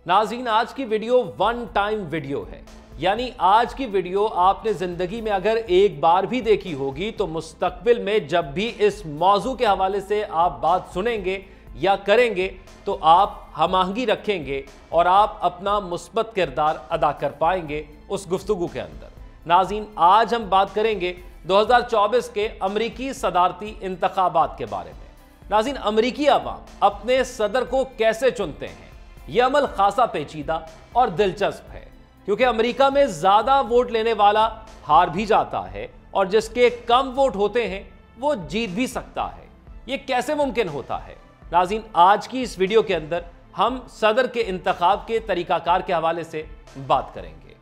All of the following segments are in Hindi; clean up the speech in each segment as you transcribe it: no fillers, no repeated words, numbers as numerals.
नाज़रीन, आज की वीडियो वन टाइम वीडियो है, यानी आज की वीडियो आपने जिंदगी में अगर एक बार भी देखी होगी तो मुस्तकबिल में जब भी इस मौजू के हवाले से आप बात सुनेंगे या करेंगे तो आप हमाहंगी रखेंगे और आप अपना मुस्बत किरदार अदा कर पाएंगे उस गुफ्तगू के अंदर। नाज़रीन, आज हम बात करेंगे 2024 के अमरीकी सदारती इंतखाबात के बारे में। नाज़रीन, अमरीकी अवाम अपने सदर को कैसे चुनते हैं, यह अमल खासा पेचीदा और दिलचस्प है, क्योंकि अमेरिका में ज्यादा वोट लेने वाला हार भी जाता है और जिसके कम वोट होते हैं वो जीत भी सकता है। यह कैसे मुमकिन होता है? नाज़रीन, आज की इस वीडियो के अंदर हम सदर के इंतखाब के तरीकाकार के हवाले से बात करेंगे।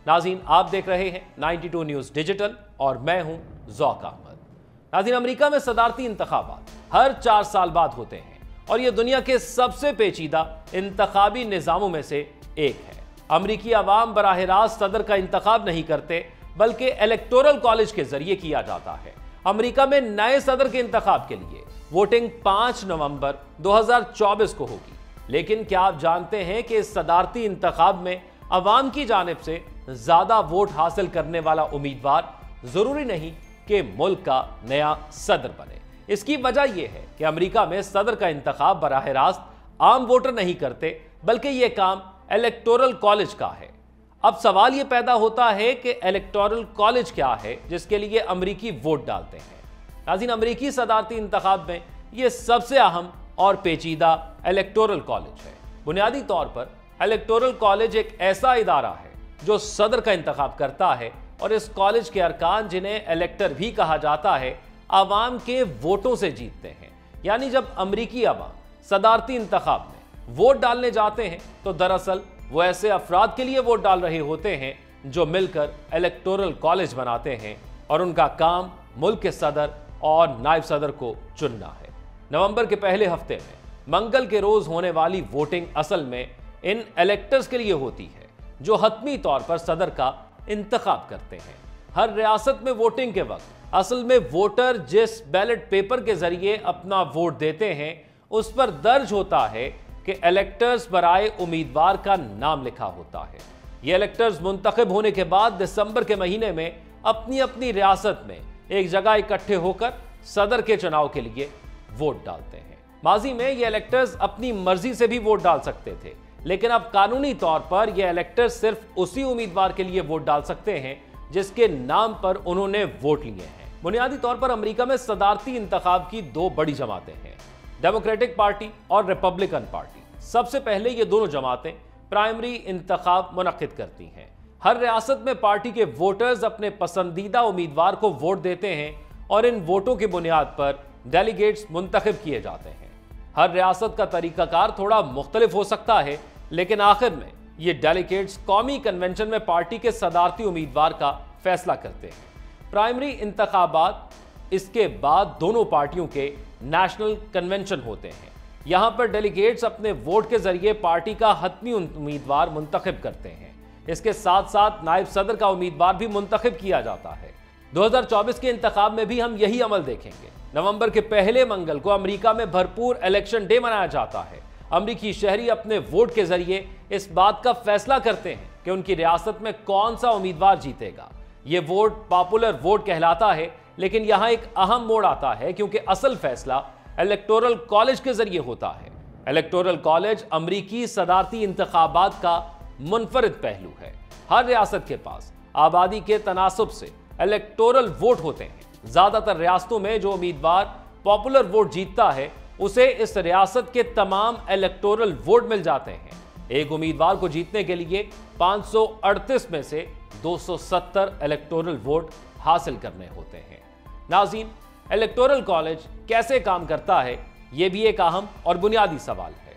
नाज़रीन, आप देख रहे हैं 92 न्यूज़ डिजिटल और मैं हूं ज़ौक अहमद। नाज़रीन, अमेरिका में सदारती इंतखाबात हर 4 साल बाद होते हैं और यह दुनिया के सबसे पेचीदा इंतखाबी निज़ामों में से एक है। अमरीकी अवाम बराह रास्त सदर का इंतखाब नहीं करते, बल्कि इलेक्टोरल कॉलेज के जरिए किया जाता है। अमरीका में नए सदर के इंतखाब के लिए वोटिंग 5 नवंबर 2024 को होगी। लेकिन क्या आप जानते हैं कि इस सदारती इंतखाब में अवाम की जानिब से ज्यादा वोट हासिल करने वाला उम्मीदवार जरूरी नहीं कि मुल्क का नया सदर बने। इसकी वजह यह है कि अमेरिका में सदर का इंतखाब बराह रास्त आम वोटर नहीं करते, बल्कि यह काम इलेक्टोरल कॉलेज का है। अब सवाल यह पैदा होता है कि इलेक्टोरल कॉलेज क्या है जिसके लिए अमेरिकी वोट डालते हैं। नाज़रीन, अमेरिकी सदारती इंतखाब में यह सबसे अहम और पेचीदा इलेक्टोरल कॉलेज है। बुनियादी तौर पर इलेक्टोरल कॉलेज एक ऐसा इदारा है जो सदर का इंतखाब करता है और इस कॉलेज के अरकान, जिन्हें इलेक्टर भी कहा जाता है, आवाम के वोटों से जीतते हैं। यानी जब अमरीकी आवाम सदारती इंतखाब में वोट डालने जाते हैं तो दरअसल वो ऐसे अफराद के लिए वोट डाल रहे होते हैं जो मिलकर इलेक्टोरल कॉलेज बनाते हैं और उनका काम मुल्क के सदर और नायब सदर को चुनना है। नवंबर के पहले हफ्ते में मंगल के रोज होने वाली वोटिंग असल में इन इलेक्टर्स के लिए होती है जो हतमी तौर पर सदर का इंतखाब करते हैं। हर रियासत में वोटिंग के वक्त असल में वोटर जिस बैलेट पेपर के जरिए अपना वोट देते हैं उस पर दर्ज होता है कि इलेक्टर्स बराए उम्मीदवार का नाम लिखा होता है। ये इलेक्टर्स मुंतखब होने के बाद दिसंबर के महीने में अपनी अपनी रियासत में एक जगह इकट्ठे होकर सदर के चुनाव के लिए वोट डालते हैं। माजी में ये इलेक्टर्स अपनी मर्जी से भी वोट डाल सकते थे, लेकिन अब कानूनी तौर पर ये इलेक्टर्स सिर्फ उसी उम्मीदवार के लिए वोट डाल सकते हैं जिसके नाम पर उन्होंने वोट लिए हैं। बुनियादी तौर पर अमेरिका में सदारती इंतखाब की 2 बड़ी जमातें हैं, डेमोक्रेटिक पार्टी और रिपब्लिकन पार्टी। सबसे पहले ये दोनों जमातें प्राइमरी इंतखाब मुनक्किद करती हैं। हर रियासत में पार्टी के वोटर्स अपने पसंदीदा उम्मीदवार को वोट देते हैं और इन वोटों की बुनियाद पर डेलीगेट्स मुंतखब किए जाते हैं। हर रियासत का तरीकाकार थोड़ा मुख्तलिफ हो सकता है, लेकिन आखिर में ये डेलीगेट्स कौमी कन्वेंशन में पार्टी के सदारती उम्मीदवार का फैसला करते हैं। प्राइमरी इंतखाबात इसके बाद दोनों पार्टियों के नेशनल कन्वेंशन होते हैं। यहां पर डेलीगेट्स अपने वोट के जरिए पार्टी का हतमी उम्मीदवार मुंतखब करते हैं। इसके साथ साथ नायब सदर का उम्मीदवार भी मुंतखब किया जाता है। 2024 के इंतखाब में भी हम यही अमल देखेंगे। नवंबर के पहले मंगल को अमेरिका में भरपूर इलेक्शन डे मनाया जाता है। अमरीकी शहरी अपने वोट के जरिए इस बात का फैसला करते हैं कि उनकी रियासत में कौन सा उम्मीदवार जीतेगा। यह वोट पॉपुलर वोट कहलाता है, लेकिन यहां एक अहम मोड़ आता है क्योंकि असल फैसला इलेक्टोरल कॉलेज के जरिए होता है। इलेक्टोरल कॉलेज अमरीकी सदारती इंतखाबात का मुनफरिद पहलू है। हर रियासत के पास आबादी के तनासुब से इलेक्टोरल वोट होते हैं। ज्यादातर रियासतों में जो उम्मीदवार पॉपुलर वोट जीतता है उसे इस रियासत के तमाम इलेक्टोरल वोट मिल जाते हैं। एक उम्मीदवार को जीतने के लिए 538 में से 270 इलेक्टोरल वोट हासिल करने होते हैं। नाज़रीन, इलेक्टोरल कॉलेज कैसे काम करता है, यह भी एक अहम और बुनियादी सवाल है।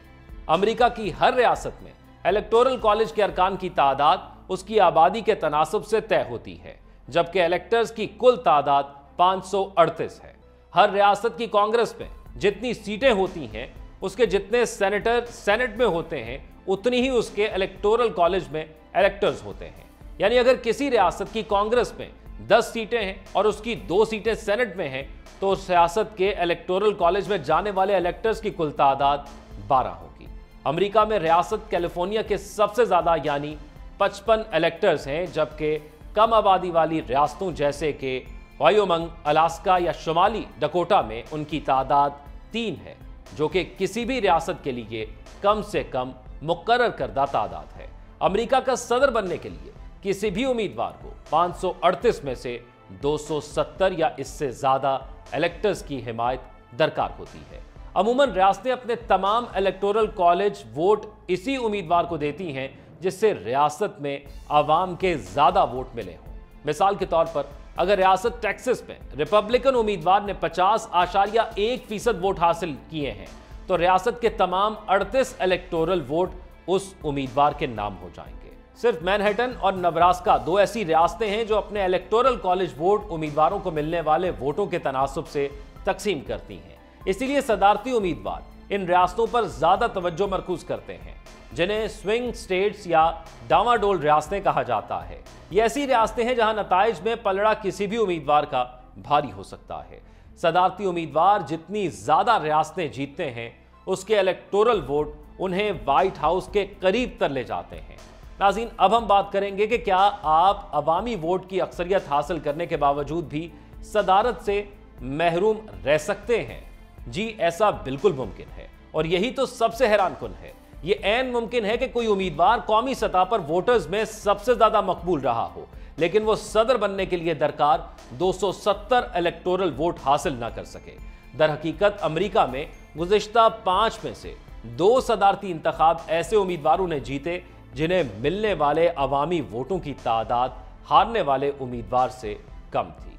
अमेरिका की हर रियासत में इलेक्टोरल कॉलेज के अरकान की तादाद उसकी आबादी के तनासुब से तय होती है, जबकि इलेक्टर्स की कुल तादाद 538 है। हर रियासत की कांग्रेस में जितनी सीटें होती हैं उसके जितने सेनेटर सेनेट में होते हैं उतनी ही उसके इलेक्टोरल कॉलेज में इलेक्टर्स होते हैं। यानी अगर किसी रियासत की कांग्रेस में 10 सीटें हैं और उसकी 2 सीटें सेनेट में हैं तो उस रियासत के इलेक्टोरल कॉलेज में जाने वाले इलेक्टर्स की कुल तादाद 12 होगी। अमेरिका में रियासत कैलिफोर्निया के सबसे ज्यादा यानी 55 इलेक्टर्स हैं, जबकि कम आबादी वाली रियासतों जैसे कि वायोमिंग, अलास्का या शुमाली डकोटा में उनकी तादाद 3 है, जो कि किसी भी रियासत के लिए कम से कम मुकर्रर करदा तादाद है। अमेरिका का सदर बनने के लिए किसी भी उम्मीदवार को 538 में से 270 या इससे ज्यादा इलेक्टर्स की हिमायत दरकार होती है। अमूमन रियासतें अपने तमाम इलेक्टोरल कॉलेज वोट इसी उम्मीदवार को देती हैं जिससे रियासत में आवाम के ज्यादा वोट मिले हों। मिसाल के तौर पर अगर रियासत टेक्सास में रिपब्लिकन उम्मीदवार ने 50.1% वोट हासिल किए हैं तो रियासत के तमाम 38 इलेक्टोरल वोट उस उम्मीदवार के नाम हो जाएंगे। सिर्फ मैनहट्टन और नब्रास्का 2 ऐसी रियासतें हैं जो अपने इलेक्टोरल कॉलेज वोट उम्मीदवारों को मिलने वाले वोटों के तनासुब से तकसीम करती हैं। इसीलिए सदारती उम्मीदवार इन रियासतों पर ज्यादा तवज्जो मरकूज करते हैं, जिन्हें स्विंग स्टेट्स या डामाडोल रियासतें कहा जाता है। ये ऐसी रियासतें हैं जहां नताइज में पलड़ा किसी भी उम्मीदवार का भारी हो सकता है। सदारती उम्मीदवार जितनी ज्यादा रियासतें जीतते हैं उसके इलेक्टोरल वोट उन्हें व्हाइट हाउस के करीब तर ले जाते हैं। नाज़रीन, अब हम बात करेंगे कि क्या आप अवामी वोट की अक्सरियत हासिल करने के बावजूद भी सदारत से महरूम रह सकते हैं? जी, ऐसा बिल्कुल मुमकिन है और यही तो सबसे हैरानकुन है। ये ऐन मुमकिन है कि कोई उम्मीदवार कौमी सतह पर वोटर्स में सबसे ज्यादा मकबूल रहा हो, लेकिन वो सदर बनने के लिए दरकार 270 इलेक्टोरल वोट हासिल ना कर सके। दर हकीकत अमेरिका में गुज़िश्ता 5 में से 2 सदारती इंतखाब ऐसे उम्मीदवारों ने जीते जिन्हें मिलने वाले अवामी वोटों की तादाद हारने वाले उम्मीदवार से कम थी।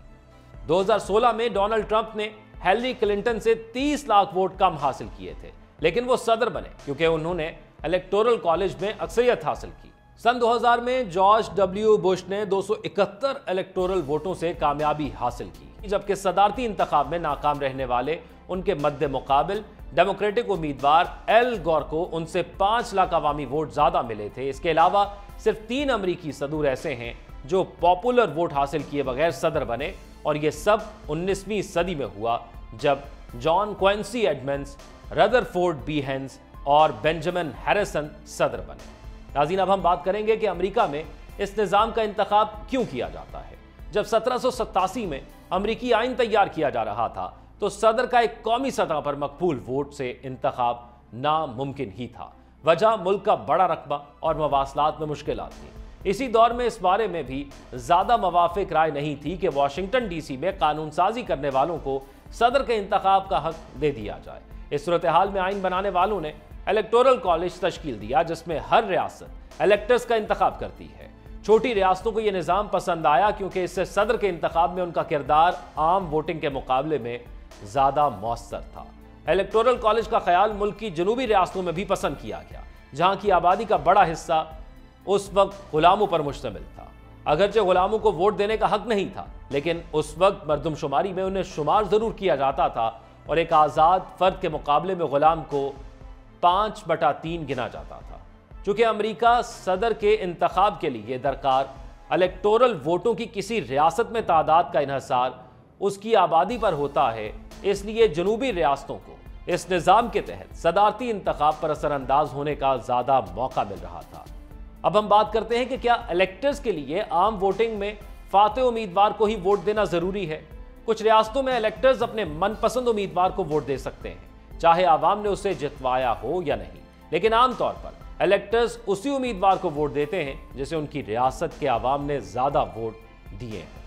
2016 में डोनाल्ड ट्रंप ने हिलरी क्लिंटन से 30 लाख वोट कम हासिल किए थे, लेकिन वो सदर बने क्योंकि उन्होंने इलेक्टोरल कॉलेज में अक्सरियत हासिल की। सन 2000 में जॉर्ज डब्ल्यू बुश ने 271 इलेक्टोरल वोटों से कामयाबी हासिल की, जबकि सदारती इंतखाब में नाकाम रहने वाले उनके मद्दे मुकाबिल डेमोक्रेटिक उम्मीदवार एल गौर को उनसे 5 लाख अवामी वोट ज्यादा मिले थे। इसके अलावा सिर्फ 3 अमरीकी सदूर ऐसे हैं जो पॉपुलर वोट हासिल किए बगैर सदर बने, और यह सब 19वीं सदी में हुआ जब John Quincy Edmunds, Rutherford B Hayes और बेंजामिन हैरिसन सदर बने। नाज़रीन, अब हम बात करेंगे कि अमेरिका में इस निज़ाम का इंतखाब क्यों किया जाता है। जब 1787 में अमेरिकी आइन तैयार किया जा रहा था तो सदर का एक कौमी सतह पर मकबूल वोट से इंतखाब नामुमकिन ही था। वजह मुल्क का बड़ा रकबा और मवासलात में मुश्किलात थी। इसी दौर में इस बारे में भी ज्यादा मवाफिक राय नहीं थी कि वाशिंगटन डीसी में कानून साजी करने वालों को सदर के इंतखाब का हक दे दिया जाए। इस सूरत हाल में आइन बनाने वालों ने इलेक्टोरल कॉलेज तश्कील दिया जिसमें हर रियासत इलेक्टर्स का इंतखाब करती है। छोटी रियासतों को यह निज़ाम पसंद आया क्योंकि इससे सदर के इंतखाब में उनका किरदार आम वोटिंग के मुकाबले में ज्यादा मौसर था। इलेक्टोरल कॉलेज का ख्याल मुल्क की जनूबी रियासतों में भी पसंद किया गया, जहां की आबादी का बड़ा हिस्सा उस वक्त गुलामों पर मुश्तमिल था। अगरचे गुलामों को वोट देने का हक नहीं था, लेकिन उस वक्त मरदमशुमारी में उन्हें शुमार जरूर किया जाता था और एक आज़ाद फर्द के मुकाबले में गुलाम को 5/3 गिना जाता था। चूंकि अमेरिका सदर के इंतखाब के लिए दरकार इलेक्टोरल वोटों की किसी रियासत में तादाद का इन्हसार उसकी आबादी पर होता है, इसलिए जनूबी रियासतों को इस निज़ाम के तहत सदारती इंतखाब पर असरअंदाज होने का ज़्यादा मौका मिल रहा था। अब हम बात करते हैं कि क्या इलेक्टर्स के लिए आम वोटिंग में फाते उम्मीदवार को ही वोट देना ज़रूरी है। कुछ रियासतों में इलेक्टर्स अपने मनपसंद उम्मीदवार को वोट दे सकते हैं, चाहे आवाम ने उसे जितवाया हो या नहीं, लेकिन आमतौर पर इलेक्टर्स उसी उम्मीदवार को वोट देते हैं जिसे उनकी रियासत के आवाम ने ज़्यादा वोट दिए हैं।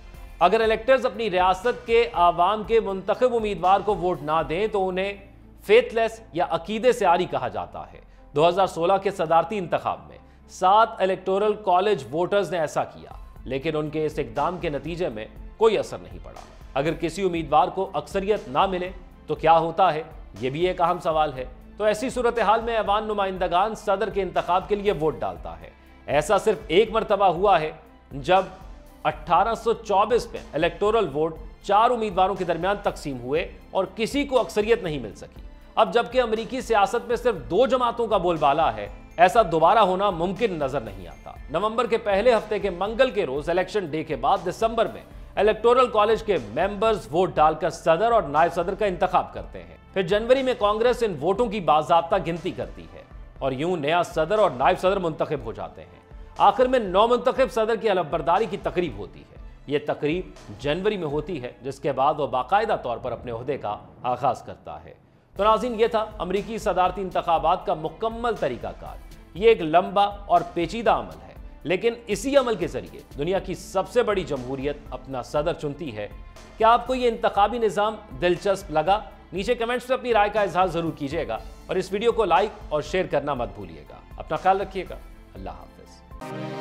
अगर इलेक्टर्स अपनी रियासत के आवाम के मुंतखब उम्मीदवार को वोट ना दें तो उन्हें फेथलेस या अकीदे से आरी कहा जाता है। 2016 के सदारती इंतखाब में 7 इलेक्टोरल कॉलेज वोटर्स ने ऐसा किया, लेकिन उनके इस इकदाम के नतीजे में कोई असर नहीं पड़ा। अगर किसी उम्मीदवार को अक्सरियत ना मिले तो क्या होता है, यह भी एक अहम सवाल है। तो ऐसी सूरत हाल में ऐवान नुमाइंदगान सदर के इंतखाब के लिए वोट डालता है। ऐसा सिर्फ एक मरतबा हुआ है जब 1824 में इलेक्टोरल वोट 4 उम्मीदवारों के दरमियान तकसीम हुए और किसी को अक्सरियत नहीं मिल सकी। अब जबकि अमेरिकी सियासत में सिर्फ 2 जमातों का बोलबाला है, ऐसा दोबारा होना मुमकिन नजर नहीं आता। नवंबर के पहले हफ्ते के मंगल के रोज इलेक्शन डे के बाद दिसंबर में इलेक्टोरल कॉलेज के मेंबर्स वोट डालकर सदर और नायब सदर का इंतखाब करते हैं। फिर जनवरी में कांग्रेस इन वोटों की बाज़ाब्ता गिनती करती है। और यूं नया सदर और नायब सदर मुंतखब हो जाते हैं। आखिर में नौ मुंतखब सदर की हलफबरदारी की तकरीब होती है। यह तकरीब जनवरी में होती है, जिसके बाद वह बाकायदा तौर पर अपने ओहदे का आगाज करता है। तो नाज़रीन, यह था अमरीकी सदारती इंतखाबात का मुकम्मल तरीकाकार। यह एक लंबा और पेचीदा अमल है, लेकिन इसी अमल के जरिए दुनिया की सबसे बड़ी जमहूरियत अपना सदर चुनती है। क्या आपको यह इंतखाबी निज़ाम दिलचस्प लगा? नीचे कमेंट्स में अपनी राय का इजहार जरूर कीजिएगा और इस वीडियो को लाइक और शेयर करना मत भूलिएगा। अपना ख्याल रखिएगा। अल्लाह हाफिज।